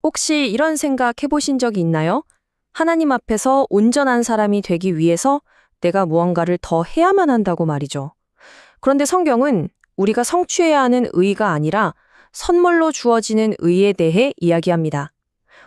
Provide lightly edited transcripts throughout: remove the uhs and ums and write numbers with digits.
혹시 이런 생각 해보신 적이 있나요? 하나님 앞에서 온전한 사람이 되기 위해서 내가 무언가를 더 해야만 한다고 말이죠. 그런데 성경은 우리가 성취해야 하는 의가 아니라 선물로 주어지는 의에 대해 이야기합니다.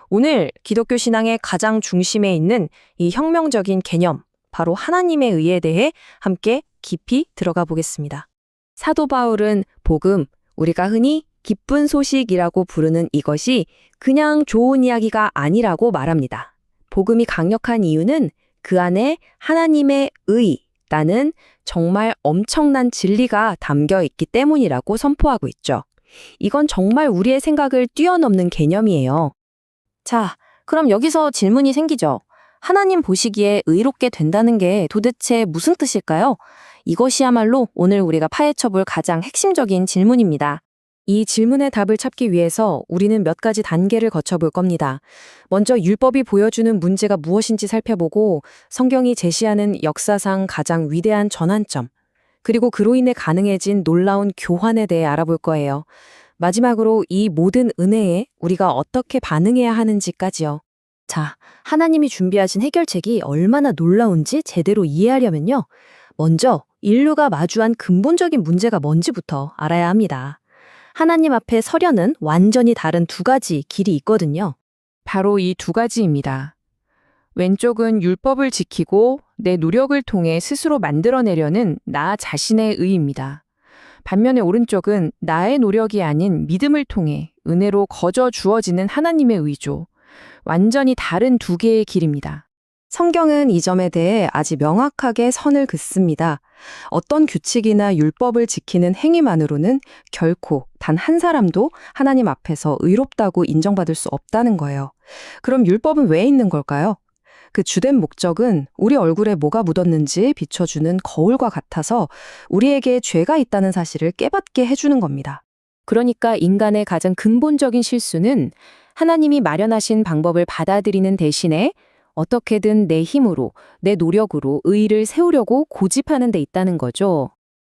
오늘 기독교 신앙의 가장 중심에 있는 이 혁명적인 개념, 바로 하나님의 의에 대해 함께 깊이 들어가 보겠습니다. 사도 바울은 복음, 우리가 흔히 기쁜 소식이라고 부르는 이것이 그냥 좋은 이야기가 아니라고 말합니다. 복음이 강력한 이유는 그 안에 하나님의 의라는 정말 엄청난 진리가 담겨 있기 때문이라고 선포하고 있죠. 이건 정말 우리의 생각을 뛰어넘는 개념이에요. 자, 그럼 여기서 질문이 생기죠. 하나님 보시기에 의롭게 된다는 게 도대체 무슨 뜻일까요? 이것이야말로 오늘 우리가 파헤쳐볼 가장 핵심적인 질문입니다. 이 질문의 답을 찾기 위해서 우리는 몇 가지 단계를 거쳐볼 겁니다. 먼저 율법이 보여주는 문제가 무엇인지 살펴보고 성경이 제시하는 역사상 가장 위대한 전환점, 그리고 그로 인해 가능해진 놀라운 교환에 대해 알아볼 거예요. 마지막으로 이 모든 은혜에 우리가 어떻게 반응해야 하는지까지요. 자, 하나님이 준비하신 해결책이 얼마나 놀라운지 제대로 이해하려면요. 먼저 인류가 마주한 근본적인 문제가 뭔지부터 알아야 합니다. 하나님 앞에 서려는 완전히 다른 두 가지 길이 있거든요. 바로 이 두 가지입니다. 왼쪽은 율법을 지키고 내 노력을 통해 스스로 만들어내려는 나 자신의 의입니다. 반면에 오른쪽은 나의 노력이 아닌 믿음을 통해 은혜로 거저 주어지는 하나님의 의죠. 완전히 다른 두 개의 길입니다. 성경은 이 점에 대해 아주 명확하게 선을 긋습니다. 어떤 규칙이나 율법을 지키는 행위만으로는 결코 단 한 사람도 하나님 앞에서 의롭다고 인정받을 수 없다는 거예요. 그럼 율법은 왜 있는 걸까요? 그 주된 목적은 우리 얼굴에 뭐가 묻었는지 비춰주는 거울과 같아서 우리에게 죄가 있다는 사실을 깨닫게 해주는 겁니다. 그러니까 인간의 가장 근본적인 실수는 하나님이 마련하신 방법을 받아들이는 대신에 어떻게든 내 힘으로, 내 노력으로 의의를 세우려고 고집하는 데 있다는 거죠.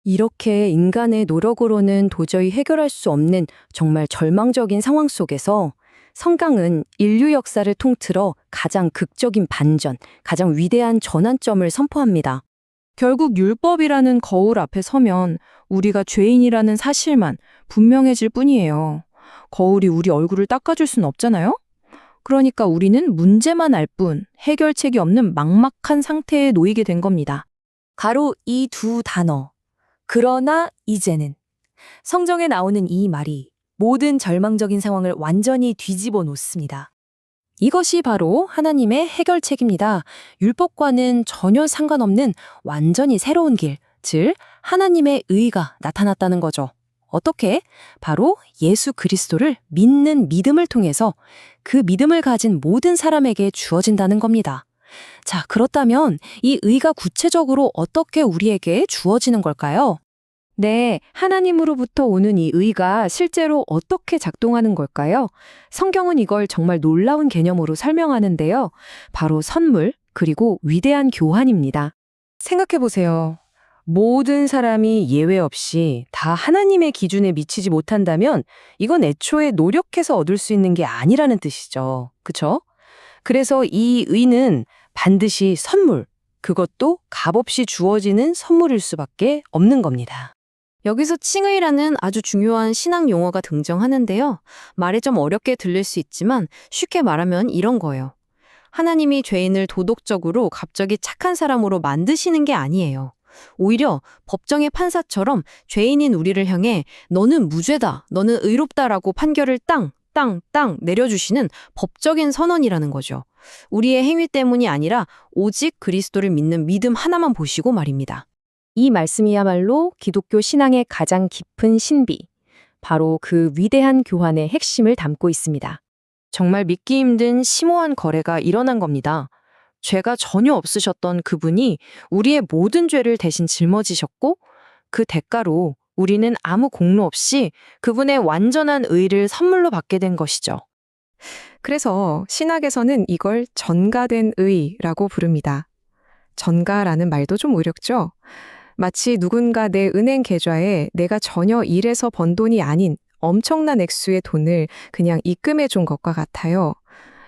이렇게 인간의 노력으로는 도저히 해결할 수 없는 정말 절망적인 상황 속에서 성경은 인류 역사를 통틀어 가장 극적인 반전, 가장 위대한 전환점을 선포합니다. 결국 율법이라는 거울 앞에 서면 우리가 죄인이라는 사실만 분명해질 뿐이에요. 거울이 우리 얼굴을 닦아줄 수는 없잖아요? 그러니까 우리는 문제만 알 뿐 해결책이 없는 막막한 상태에 놓이게 된 겁니다. 가로 이 두 단어. 그러나 이제는. 성경에 나오는 이 말이 모든 절망적인 상황을 완전히 뒤집어 놓습니다. 이것이 바로 하나님의 해결책입니다. 율법과는 전혀 상관없는 완전히 새로운 길, 즉 하나님의 의가 나타났다는 거죠. 어떻게? 바로 예수 그리스도를 믿는 믿음을 통해서 그 믿음을 가진 모든 사람에게 주어진다는 겁니다. 자, 그렇다면 이 의가 구체적으로 어떻게 우리에게 주어지는 걸까요? 네, 하나님으로부터 오는 이 의가 실제로 어떻게 작동하는 걸까요? 성경은 이걸 정말 놀라운 개념으로 설명하는데요. 바로 선물, 그리고 위대한 교환입니다. 생각해보세요. 모든 사람이 예외 없이 다 하나님의 기준에 미치지 못한다면 이건 애초에 노력해서 얻을 수 있는 게 아니라는 뜻이죠. 그쵸? 그래서 이 의는 반드시 선물, 그것도 값없이 주어지는 선물일 수밖에 없는 겁니다. 여기서 칭의라는 아주 중요한 신앙 용어가 등장하는데요. 말이 좀 어렵게 들릴 수 있지만 쉽게 말하면 이런 거예요. 하나님이 죄인을 도덕적으로 갑자기 착한 사람으로 만드시는 게 아니에요. 오히려 법정의 판사처럼 죄인인 우리를 향해 너는 무죄다, 너는 의롭다라고 판결을 땅 내려주시는 법적인 선언이라는 거죠. 우리의 행위 때문이 아니라 오직 그리스도를 믿는 믿음 하나만 보시고 말입니다. 이 말씀이야말로 기독교 신앙의 가장 깊은 신비, 바로 그 위대한 교환의 핵심을 담고 있습니다. 정말 믿기 힘든 심오한 거래가 일어난 겁니다. 죄가 전혀 없으셨던 그분이 우리의 모든 죄를 대신 짊어지셨고 그 대가로 우리는 아무 공로 없이 그분의 완전한 의를 선물로 받게 된 것이죠. 그래서 신학에서는 이걸 전가된 의라고 부릅니다. 전가라는 말도 좀 어렵죠? 마치 누군가 내 은행 계좌에 내가 전혀 일해서 번 돈이 아닌 엄청난 액수의 돈을 그냥 입금해 준 것과 같아요.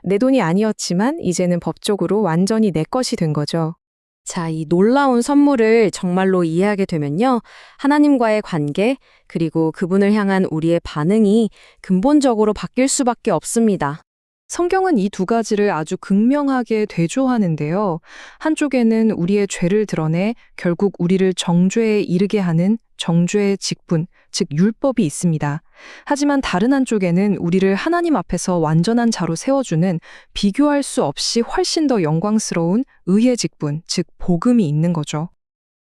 내 돈이 아니었지만 이제는 법적으로 완전히 내 것이 된 거죠. 자, 이 놀라운 선물을 정말로 이해하게 되면요. 하나님과의 관계, 그리고 그분을 향한 우리의 반응이 근본적으로 바뀔 수밖에 없습니다. 성경은 이 두 가지를 아주 극명하게 대조하는데요. 한쪽에는 우리의 죄를 드러내 결국 우리를 정죄에 이르게 하는 정죄의 직분, 즉 율법이 있습니다. 하지만 다른 한쪽에는 우리를 하나님 앞에서 완전한 자로 세워주는 비교할 수 없이 훨씬 더 영광스러운 의의 직분, 즉 복음이 있는 거죠.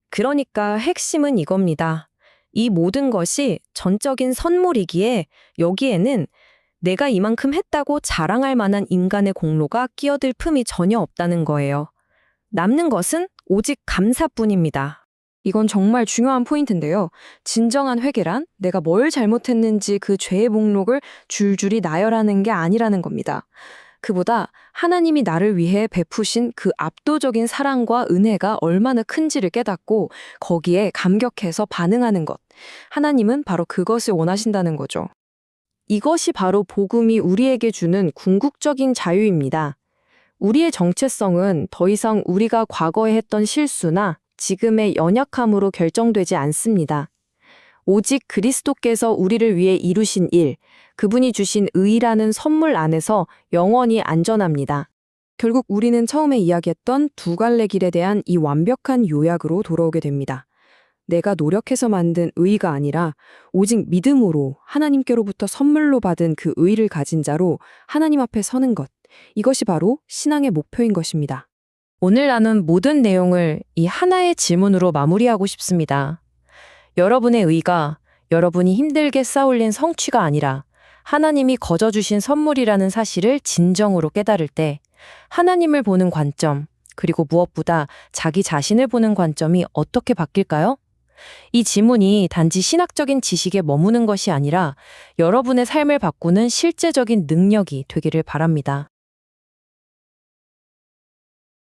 그러니까 핵심은 이겁니다. 이 모든 것이 전적인 선물이기에 여기에는 내가 이만큼 했다고 자랑할 만한 인간의 공로가 끼어들 틈이 전혀 없다는 거예요. 남는 것은 오직 감사뿐입니다. 이건 정말 중요한 포인트인데요. 진정한 회개란 내가 뭘 잘못했는지 그 죄의 목록을 줄줄이 나열하는 게 아니라는 겁니다. 그보다 하나님이 나를 위해 베푸신 그 압도적인 사랑과 은혜가 얼마나 큰지를 깨닫고 거기에 감격해서 반응하는 것. 하나님은 바로 그것을 원하신다는 거죠. 이것이 바로 복음이 우리에게 주는 궁극적인 자유입니다. 우리의 정체성은 더 이상 우리가 과거에 했던 실수나 지금의 연약함으로 결정되지 않습니다. 오직 그리스도께서 우리를 위해 이루신 일, 그분이 주신 의라는 선물 안에서 영원히 안전합니다. 결국 우리는 처음에 이야기했던 두 갈래 길에 대한 이 완벽한 요약으로 돌아오게 됩니다. 내가 노력해서 만든 의가 아니라 오직 믿음으로 하나님께로부터 선물로 받은 그 의를 가진 자로 하나님 앞에 서는 것. 이것이 바로 신앙의 목표인 것입니다. 오늘 나눈 모든 내용을 이 하나의 질문으로 마무리하고 싶습니다. 여러분의 의가 여러분이 힘들게 쌓아올린 성취가 아니라 하나님이 거저주신 선물이라는 사실을 진정으로 깨달을 때 하나님을 보는 관점, 그리고 무엇보다 자기 자신을 보는 관점이 어떻게 바뀔까요? 이 지문이 단지 신학적인 지식에 머무는 것이 아니라 여러분의 삶을 바꾸는 실제적인 능력이 되기를 바랍니다.